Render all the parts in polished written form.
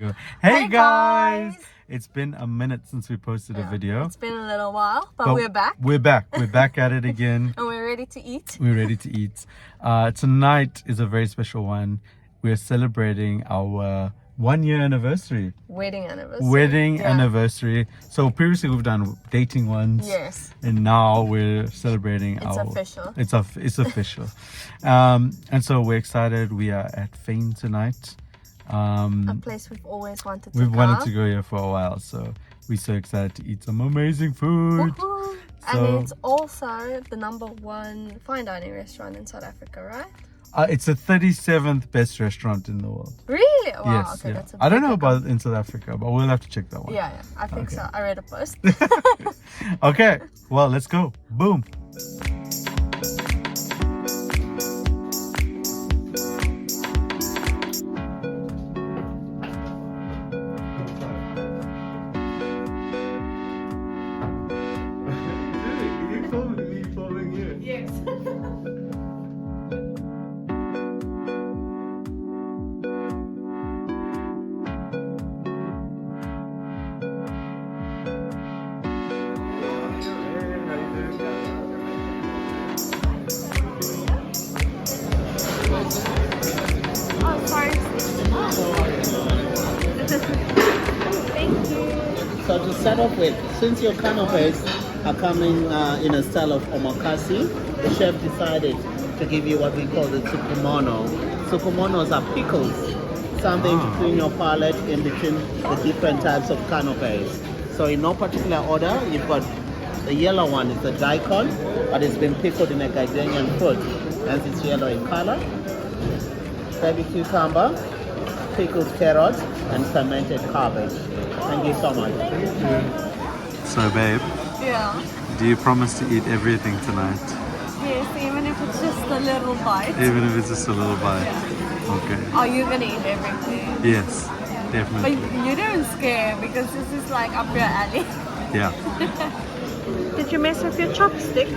Hey, Hey guys! guys! It's been a minute since we posted a video. It's been a little while, but we're back. We're back. We're back at it again. And we're ready to eat. We're ready to eat. Tonight is a very special one. We're celebrating our 1 year anniversary. Wedding anniversary. Wedding anniversary. So previously we've done dating ones. Yes. And now we're celebrating It's official. It's official. And so we're excited. We are at FYN tonight. A place we've always wanted to We've go. wanted to go here for a while, so we're so excited to eat some amazing food. Woohoo. So- And it's also the #1 fine dining restaurant in South Africa, right? It's the 37th best restaurant in the world. Really? Wow, Yes, okay, yeah. that's a I don't big know account. about in South Africa, but we'll have to check that one. Yeah, I think Okay. so. I read a post. Okay, well, let's go. Boom. Yes. Oh, sorry. Thank you. So to start off with, since your canapés are coming in a style of omakase, the chef decided to give you what we call the tsukumono. Tsukumonos are pickles, something to clean your palate in between the different types of canapés. So in no particular order, you've got the yellow one, it's a daikon, but it's been pickled in a Ghanaian fruit, hence it's yellow in color. Baby cucumber, pickled carrot, and fermented cabbage. Thank you so much. So, babe, Yeah. do you promise to eat everything tonight? Yes, even if it's just a little bite. Even if it's just a little bite? Yeah. Okay. Are you gonna eat everything? Yes, But definitely. you don't scare because this is like up your alley. Yeah. Did you mess with your chopsticks?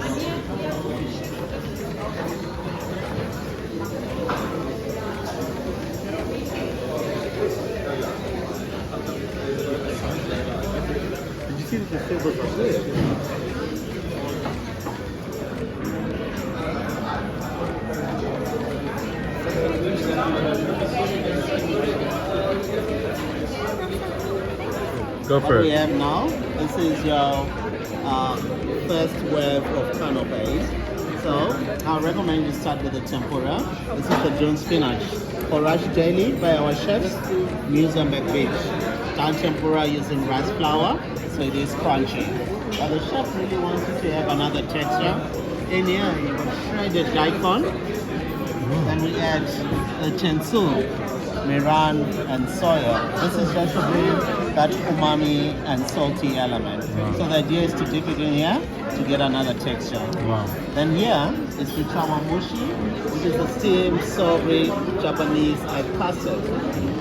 Did you see that the flavors are good? Go What for we it. have now, this is your first wave of canapés. So I recommend you start with the tempura. This is the dune spinach, foraged daily by our chefs, Museum Beach. Done tempura using rice flour, so it is crunchy. But the chef really wants you to have another texture. In here, you have shredded daikon. Then we add the tentsuyu, miran, and soya. This is just to bring that umami and salty element. So the idea is to dip it in here to get another texture. Wow. Then here is the chawanmushi, which is the steamed, savory Japanese egg custard.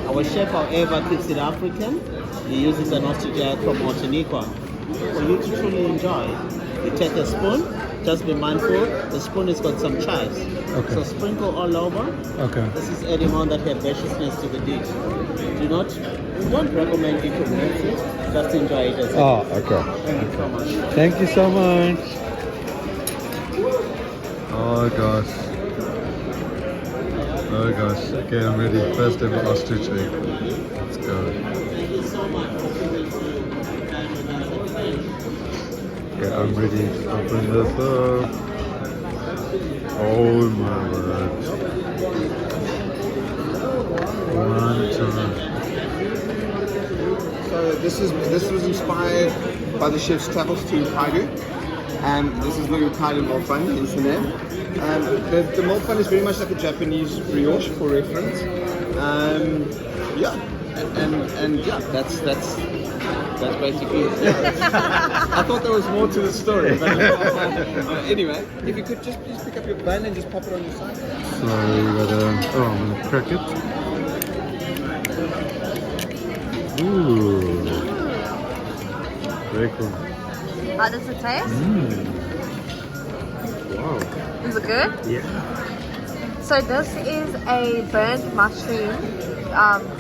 Our chef, however, keeps it African. He uses an ostrich from Martinique. For you to truly enjoy, you take a spoon. Just be mindful, the spoon has got some chives. Okay. So sprinkle all over. Okay. This is adding on that herbaceousness to the dish. We don't recommend you to mix it, just enjoy it as Oh, it is. okay. Thank you so much. Thank you so much. Oh gosh. Oh gosh. Okay, I'm ready. First ever ostrich egg. Let's go. Thank you so much. Okay, I'm ready to open this up. Oh my word. Wonton. So this was inspired by the chef's travels to Hokkaido. This is very Hokkaido molfun, hence the name. The molfun is very much like a Japanese brioche for reference. Yeah, and yeah, that's basically it. Yeah. I thought there was more to the story, but anyway, if you could just please pick up your bun and just pop it on your side. So we gotta, I'm gonna crack it. Ooh. Very cool. How does it taste? Wow. Is it good? Yeah. So this is a burnt mushroom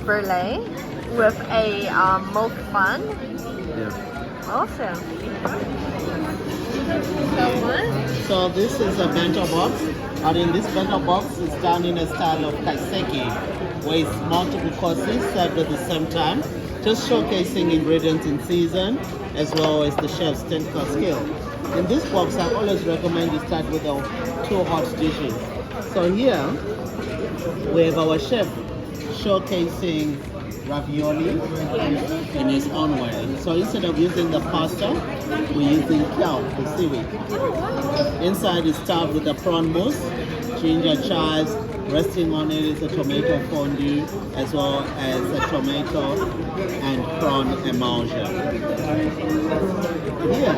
brulee with a milk bun. Yeah. Awesome. That one? So this is a bento box, and in this bento box is done in a style of kiseki, where it's multiple courses served at the same time, just showcasing ingredients in season as well as the chef's technical skill. In this box, I always recommend you start with the 2 hot dishes. So here we have our chef showcasing ravioli in his own way. So instead of using the pasta, we're using kelp, the seaweed. Inside is stuffed with a prawn mousse, ginger chives. Resting on it is a tomato fondue as well as a tomato and prawn emulsion. Here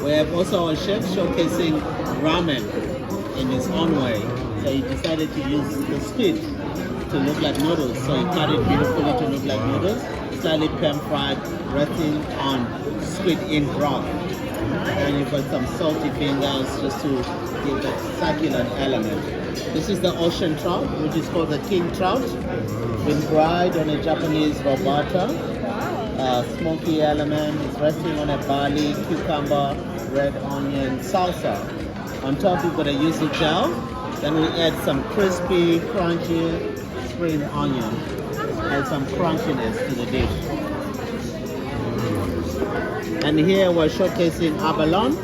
we have also our chef showcasing ramen in his own way. So he decided to use the squid to look like noodles. So he cut it beautifully to look like noodles, slightly pan fried, resting on squid in broth. And you've got some salty fingers just to give that succulent element. This is the ocean trout, which is called the king trout. Been fried on a Japanese robata. Smoky element. It's resting on a barley, cucumber, red onion salsa. On top we've got a yuzu gel. Then we add some crispy, crunchy spring onion. Add some crunchiness to the dish. And here we're showcasing abalone,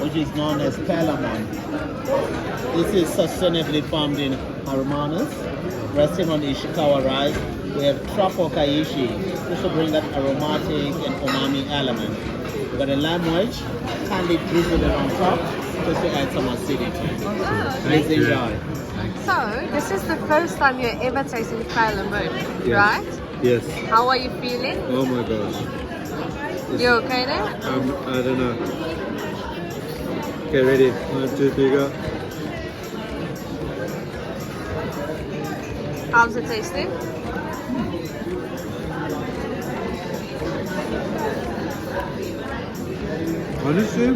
which is known as palamon. This is sustainably farmed in Harmanus, resting on Ishikawa rice. We have truffle kaishi, just to bring that aromatic and umami element. We've got a lamb wedge, candied drizzled on top, just to add some acidity. Please enjoy. So, this is the first time you're ever tasting palamon, Yes. right? Yes. How are you feeling? Oh my gosh. You okay there? I don't know. Okay, ready? 1, 2, 3, go. How's it tasting? Honestly,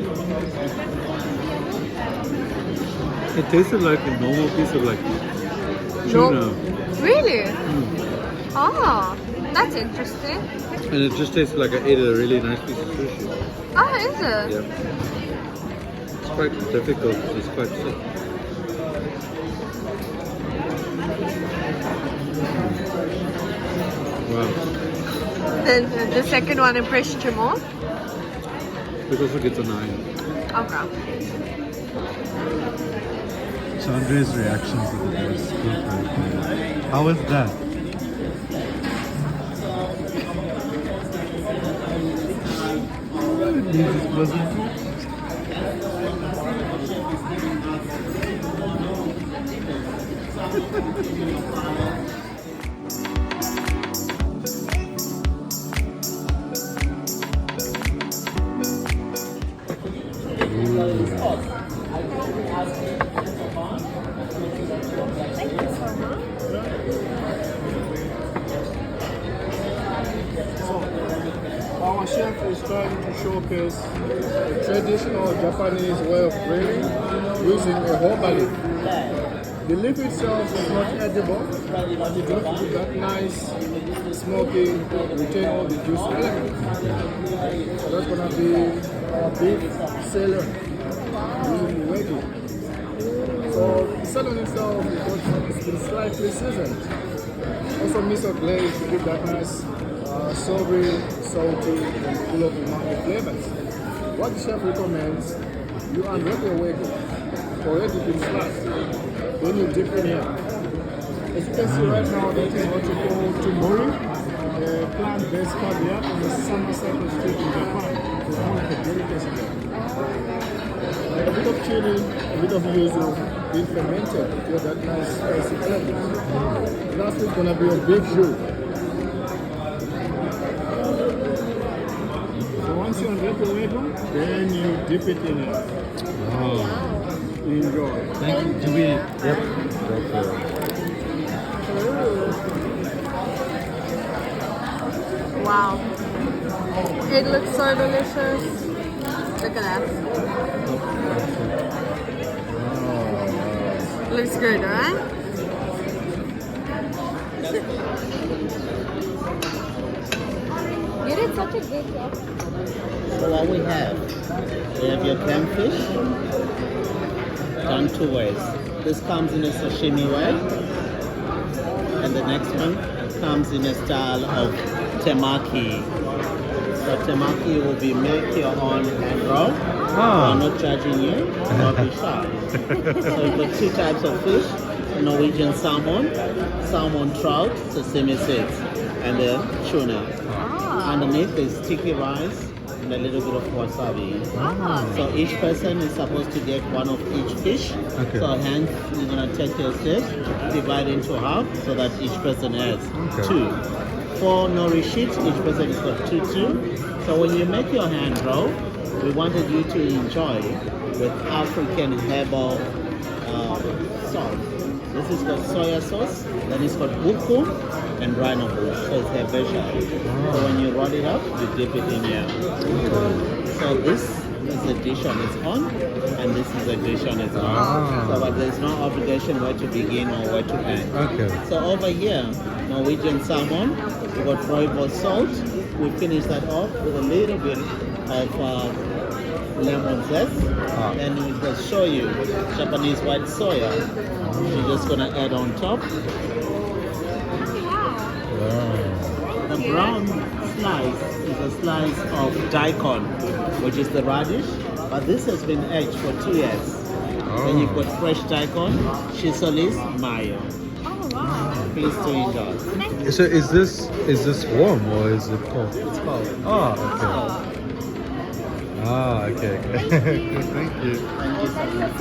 it tasted like a normal piece of like tuna. Really? Oh, that's interesting. And it just tasted like I ate a really nice piece of sushi. Oh, is it? Yeah. It's quite difficult because it's quite thick. Wow. Then the second one impressed you more? It also gets a 9. Okay. Chandre's reaction to the dish is how was that? This wasn't. Our chef is trying to showcase a traditional Japanese way of grilling using a hoba leaf. The leaf itself is not edible, but it gives you that nice smoky, retain all the juice elements. So that's going to be our beef celery using the wagyu. So the celery itself it's been slightly seasoned. Also miso glaze to give that nice savory, salty, and full of umami flavors. What the chef recommends, you unwrap your wagyu for it to be sliced. Then you dip it in. As you can see right now, that is what you call tori, a plant-based caviar on the summer cycle street in Japan. It's more like a delicacy there. A bit of chili, a bit of yuzu, being fermented to get that nice spicy flavor. Last is gonna be a beef roux. Once you unwrap the wagyu, then you dip it in it. Wow. Enjoy. Thank you. Do we? Yep. Okay. Wow. It looks so delicious. Look at that. Looks good, right? such a good job. So what we have your campfish done two ways. This comes in a sashimi way, and the next one comes in a style of temaki. So temaki will be make your own hand roll. I'm not judging you, don't be shy. So we've got two types of fish, Norwegian salmon, salmon trout, sesame seeds, and then tuna. Underneath is sticky rice and a little bit of wasabi. So each person is supposed to get one of each fish. Okay. So hence you're gonna take your steps, divide into half so that each person has two. 4 nori sheets, each person has got two. So when you make your hand roll, we wanted you to enjoy with African herbal sauce. This is got soya sauce, then it's got buku and rhino bush, so it's herbaceous. So when you roll it up, you dip it in here. So this is a dish on its own, and this is a dish on its own. So but there's no obligation where to begin or where to end. Okay. So over here, Norwegian salmon, we got rooibos salt. We finish that off with a little bit of lemon zest. Then we just show you Japanese white soya. You're just gonna add on top. The brown slice is a slice of daikon, which is the radish, but this has been aged for 2 years. Then you've got fresh daikon, shisolis, mayo. Please to enjoy. So is this warm or is it cold? It's cold. Oh, okay. Thank you. Thank you so much.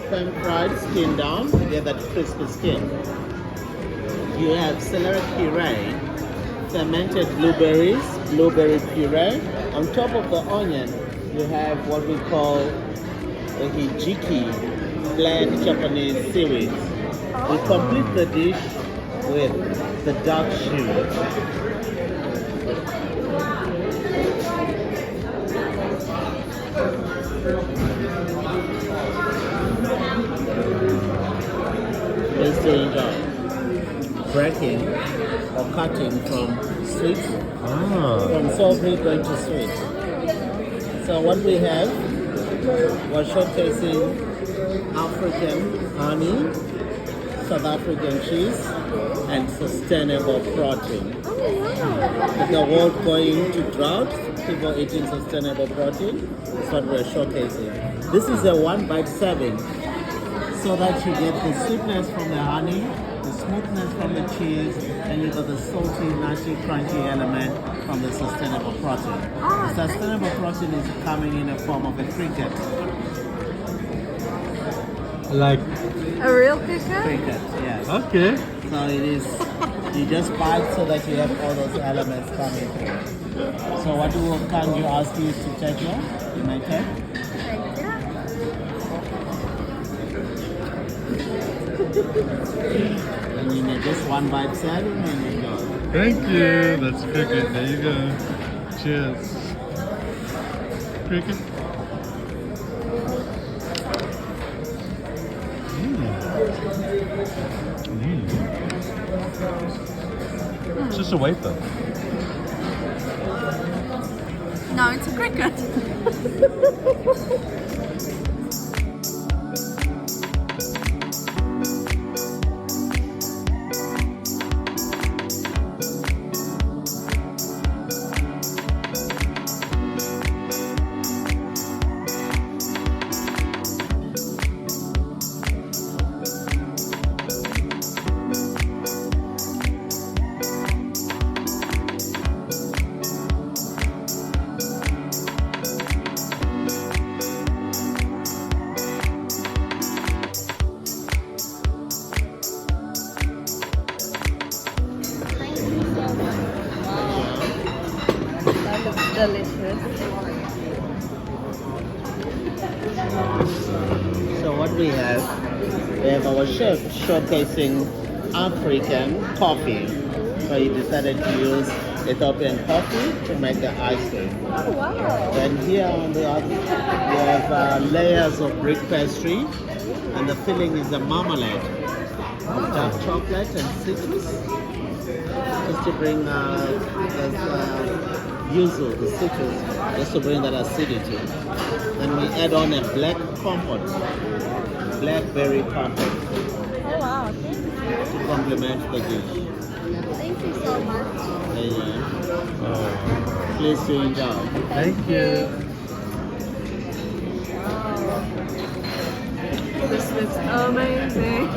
Pan-fried skin down to get that crispy skin. You have celery puree, fermented blueberries, blueberry puree. On top of the onion, you have what we call the hijiki, bland Japanese seaweed. We complete the dish with the duck shoe. Please to enjoy. Breaking or cutting from sweet, from savory going to sweet. So what we have, we're showcasing African honey, South African cheese, and sustainable protein. With the world going to drought, people eating sustainable protein, that's what we're showcasing. This is a 1-bite serving, so that you get the sweetness from the honey, the smoothness from the cheese, and you got the salty, nutty, crunchy element from the sustainable protein. The sustainable protein is coming in the form of a cricket. Like A real cricket? Cricket, yes. okay. So it is, you just bite so that you have all those elements coming through. So what can you ask you to take here? You may take. And you may just 1-bite serving and enjoy. Thank you. That's cricket. There you go. Cheers. Cricket. It's just a wafer. No, it's a cricket. Delicious. So what we have our chef showcasing African coffee. So he decided to use Ethiopian coffee to make the ice cream. Oh wow. Then here on the other, we have layers of brick pastry, and the filling is a marmalade of dark chocolate and citrus, just to bring yuzu, the citrus, just to bring that acidity. Then we add on a black compote, blackberry compote, Oh wow, thank you. to complement the dish. Thank you so much. Please to enjoy. Thank you. This looks amazing.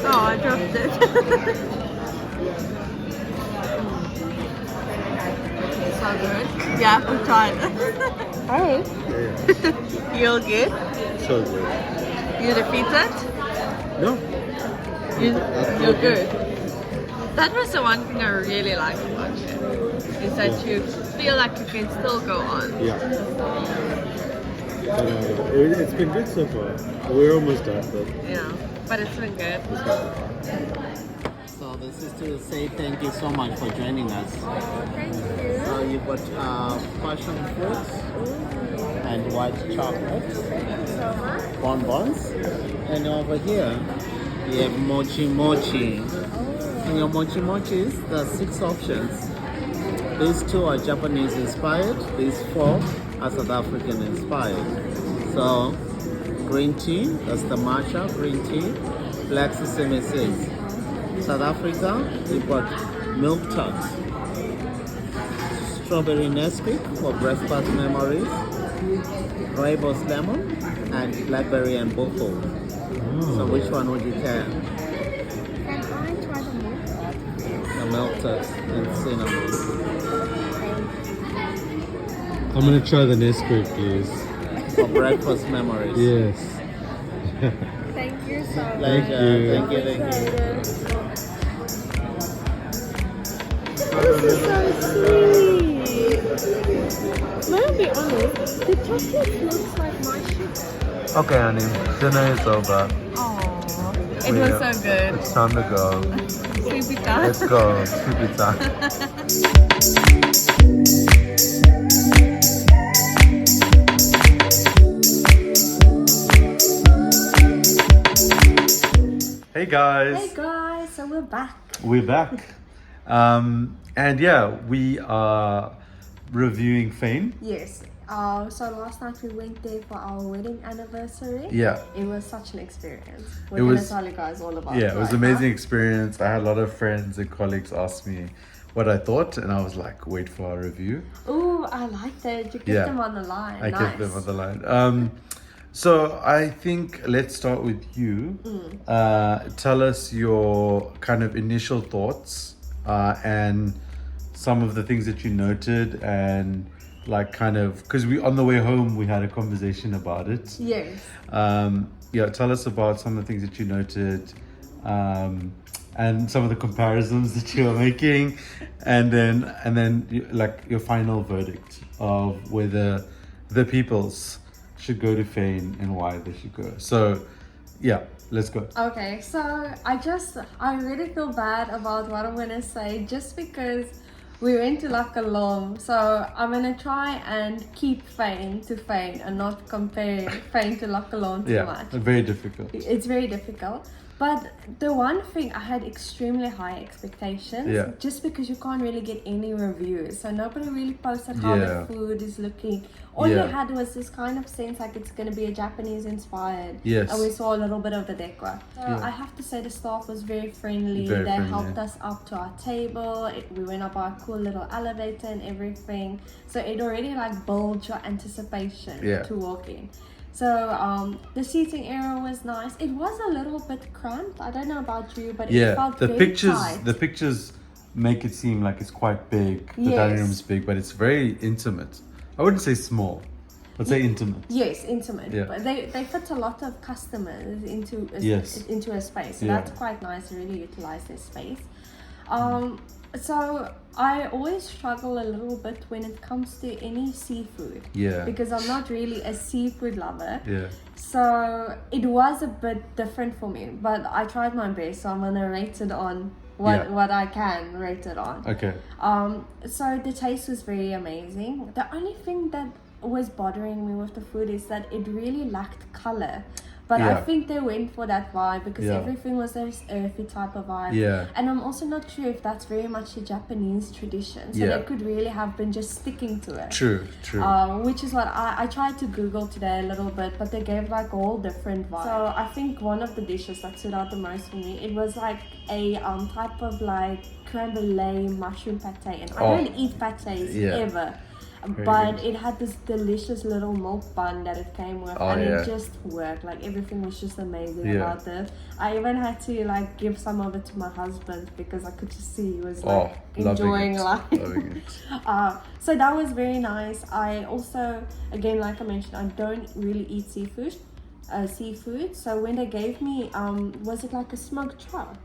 Oh, I dropped it. So good. Yeah, we tried it. Hey. You're good? So good. You defeated? No. You're good. That was the one thing I really liked about it. Is that you feel like you can still go on. Yeah. It's been good so far. We're almost done, but Yeah, but it's been good. So this is to say thank you so much for joining us. Thank you. So you've got passion fruits and white chocolate, Thank you so much. bonbons, and over here we have mochi mochi. In your mochi mochis, there are 6 options. These 2 are Japanese inspired, these 4 are South African inspired. So green tea, that's the matcha green tea, black sesame seeds. South Africa, we've got milk tart, strawberry Nesquik for breakfast memories, rooibos lemon, and blackberry and buffalo. So which one would you care? Can I try the milk? The milk tart and cinnamon. I'm gonna try the Nesquik, please. For breakfast memories. Yes. Thank you so much. Pleasure. you. Thank you. Thank you. This is so sweet. May I be honest? The chocolate looks like my sugar. Okay, honey. Dinner is over. Aww. It was so good. It's time to go. Sleepy time. Let's go. Sleepy time. Hey guys. Hey guys, so we're back. We're back. And yeah, we are reviewing FYN. Yes. So last night we went there for our wedding anniversary. Yeah. It was such an experience. It We're gonna was- tell you guys all about Yeah, it was right an amazing now. experience. I had a lot of friends and colleagues ask me what I thought, and I was like, wait for our review. Ooh, I liked it. You kept Yeah. them on the line. I nice. kept them on the line. So I think let's start with you. Tell us your kind of initial thoughts and some of the things that you noted, and like kind of because we on the way home we had a conversation about it. Yes. Yeah, tell us about some of the things that you noted, and some of the comparisons that you were making, and then like your final verdict of whether the peoples should go to FYN and why they should go. So, yeah, let's go. Okay, so I really feel bad about what I'm gonna say just because we went to Lakalom. So I'm gonna try and keep FYN to FYN and not compare FYN to Lakalom too Yeah, much. very difficult. It's very difficult. But the one thing, I had extremely high expectations, Yeah. just because you can't really get any reviews. So nobody really posted how Yeah. the food is looking. All Yeah. you had was this kind of sense like it's going to be a Japanese inspired. Yes. And we saw a little bit of the decor. So Yeah. I have to say the staff was very friendly. Very they friendly. helped us up to our table. We went up our cool little elevator and everything. So it already like builds your anticipation Yeah. to walk in. So the seating area was nice. It was a little bit cramped. I don't know about you, but it Yeah, felt the very pictures tight. the pictures make it seem like it's quite big. The dining Yes. room is big, but it's very intimate. I wouldn't say small. I'd say intimate. Yes, intimate. Yeah. But they fit a lot of customers into Yes. into a space. So Yeah. that's quite nice to really utilize this space. So I always struggle a little bit when it comes to any seafood. Yeah. Because I'm not really a seafood lover. Yeah. So it was a bit different for me, but I tried my best. So I'm gonna rate it on what I can rate it on. Okay. So the taste was very amazing. The only thing that was bothering me with the food is that it really lacked color. But I Yeah. think they went for that vibe because Yeah. everything was this earthy type of vibe. Yeah. And I'm also not sure if that's very much a Japanese tradition. So Yeah. they could really have been just sticking to it. True. Which is what I tried to Google today a little bit, but they gave like a whole different vibe. So I think one of the dishes that stood out the most for me, it was like a type of like creme brulee mushroom pate. And I don't eat pates ever. But good. it had this delicious little milk bun that it came with, and it just worked. Like everything was just amazing about it. I even had to like give some of it to my husband because I could just see he was like enjoying life. Loving it. So that was very nice. I also, again, like I mentioned, I don't really eat seafood. So when they gave me, was it like a smoked trout?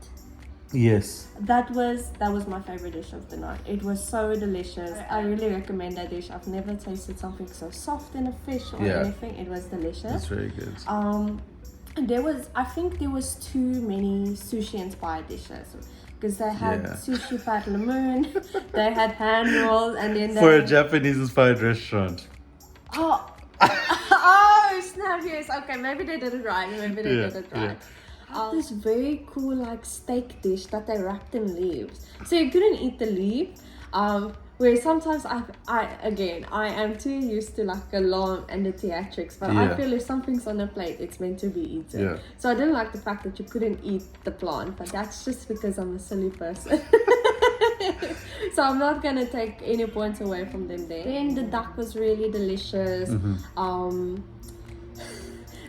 Yes. That was my favorite dish of the night. It was so delicious. I really recommend that dish. I've never tasted something so soft in a fish or anything. It was delicious. It's very good. I think there was too many sushi inspired dishes because they had sushi pat lemon, they had hand rolls, and then For a Japanese inspired restaurant. Oh, oh snap! Yes, okay. Maybe they did it right. This very cool like steak dish that they wrapped in leaves. So you couldn't eat the leaf. Where sometimes I am too used to like a lamb and the theatrics, but I feel if something's on a plate, it's meant to be eaten. Yeah. So I didn't like the fact that you couldn't eat the plant, but that's just because I'm a silly person. So I'm not gonna take any points away from them there. Then the duck was really delicious.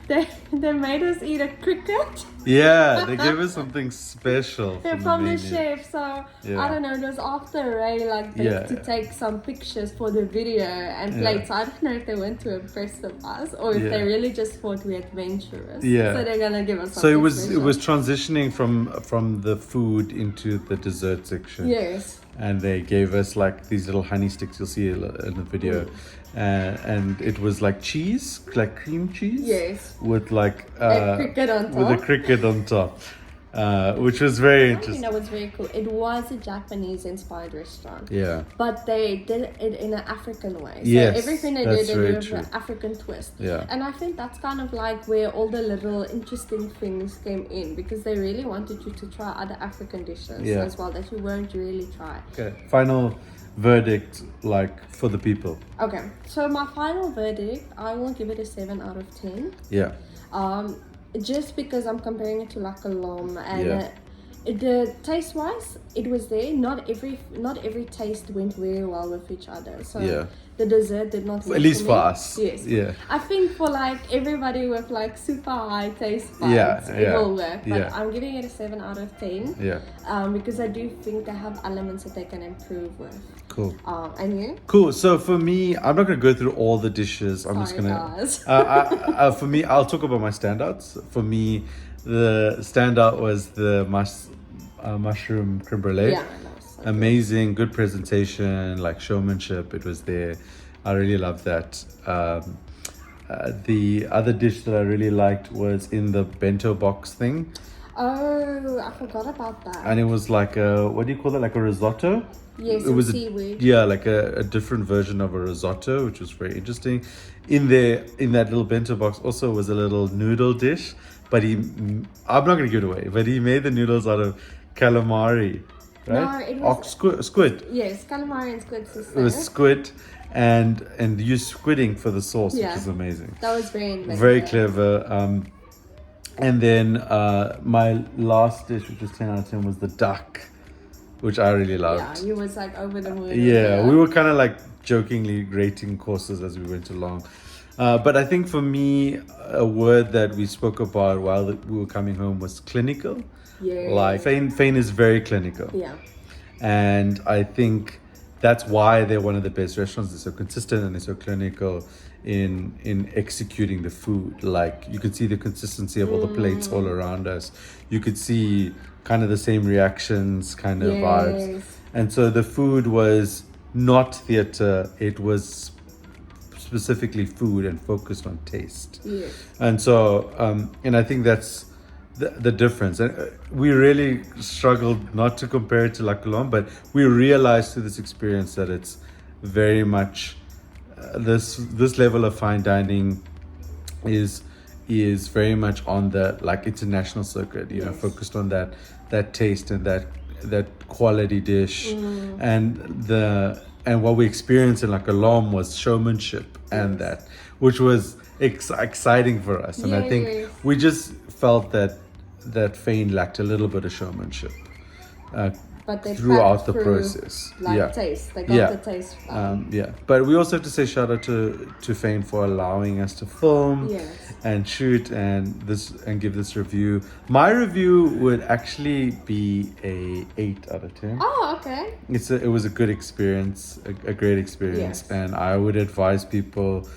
They made us eat a cricket. Yeah, they gave us something special from the menu. chef. So I don't know, it was after Ray like to take some pictures for the video and plate. So I don't know if they went to impress us or if they really just thought we're adventurous. Yeah. So they're gonna give us something So it was special. transitioning from the food into the dessert section. Yes. And they gave us like these little honey sticks. You'll see in the video. And it was like cheese, like cream cheese. Yes. With like a cricket on top. With a cricket on top, which was very I think interesting. that was very cool. It was a Japanese inspired restaurant. Yeah. But they did it in an African way. So Yes, everything they that's did very with true. an African twist. Yeah. And I think that's kind of like where all the little interesting things came in because they really wanted you to try other African dishes as well that you won't really try. Okay. Final verdict, like for the people. Okay. So my final verdict, I will give it a 7 out of 10. Yeah. Just because I'm comparing it to like a lamb and the taste wise it was there. Not every taste went very well with each other, so the dessert did not work At least for for me. us. Yes. I think for like everybody with like super high taste buds it will work, but I'm giving it a 7 out of 10 because I do think they have elements that they can improve with. Cool. And you? Cool. So for me, I'm not going to go through all the dishes. I'm just going to... for me, I'll talk about my standouts. For me, the standout was the mushroom creme brulee. Yeah, so amazing, good presentation, like showmanship. It was there. I really loved that. The other dish that I really liked was in the bento box thing. Oh, I forgot about that. And it was like a, what do you call it? Like a risotto? Yes, it was seaweed. Like a different version of a risotto, which was very interesting. In that little bento box also was a little noodle dish, but I'm not going to give it away, but he made the noodles out of calamari, right? No, it was squid. Yes, calamari and squid. It was squid and used squidding for the sauce, which is amazing. That was very inventive. Very clever. And then my last dish, which was 10 out of 10, was the duck, which I really loved. Yeah, you was like over the moon. Yeah, we were kind of like jokingly rating courses as we went along. But I think for me, a word that we spoke about while we were coming home was clinical. Yeah. Like FYN is very clinical. Yeah. And I think that's why they're one of the best restaurants. They're so consistent and they're so clinical in executing the food. Like you could see the consistency of all the plates all around us. You could see kind of the same reactions, kind of vibes. and so the food was not theater, it was specifically food and focused on taste. Yes. And so and I think that's the difference. And we really struggled not to compare it to La Colombe, but we realized through this experience that it's very much this level of fine dining is very much on the like international circuit, you know, focused on that taste and that quality dish. And what we experienced in La Colombe was showmanship and that, which was exciting for us. And I think we just felt that FYN lacked a little bit of showmanship But they throughout the through, process. like taste. They got the taste. But we also have to say shout out to FYN for allowing us to film and shoot and give this review. My review would actually be a 8 out of 10. Oh, okay. It was a good experience, a great experience, and I would advise people,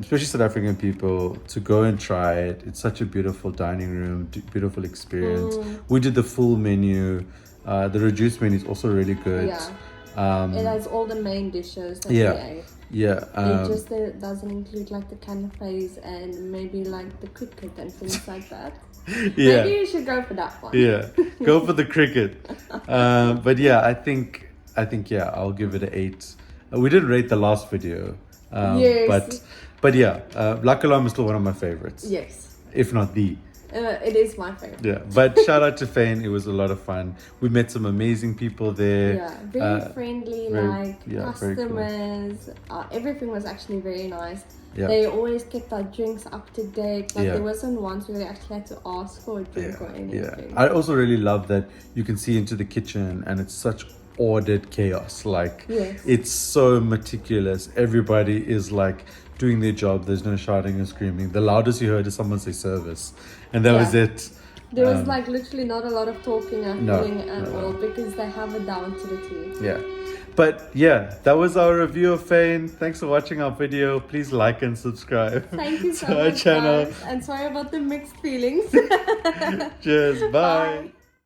especially South African people, to go and try it. It's such a beautiful dining room, beautiful experience. We did the full menu. The reduced menu is also really good. It has all the main dishes that we ate. It just doesn't include like the canapés and maybe like the cricket and things like that. Maybe you should go for that one. Go for the cricket. But I think I'll give it an 8. We didn't rate the last video. But La Colombe is still one of my favorites. Yes. If not the. It is my favorite. Yeah, but shout out to FYN. It was a lot of fun. We met some amazing people there. Yeah, very friendly, customers. Cool. Everything was actually very nice. Yeah. They always kept our drinks up to date. Like there wasn't once where they actually had to ask for a drink or anything. I also really love that you can see into the kitchen and it's such ordered chaos. Like it's so meticulous. Everybody is like doing their job. There's no shouting and screaming. The loudest you heard is someone say service, and that was it. There was like literally not a lot of talking happening at all because they have it down to the T. Yeah. But that was our review of FYN. Thanks for watching our video. Please like and subscribe. Thank you so to much, our channel. Guys. And sorry about the mixed feelings. Cheers. Bye.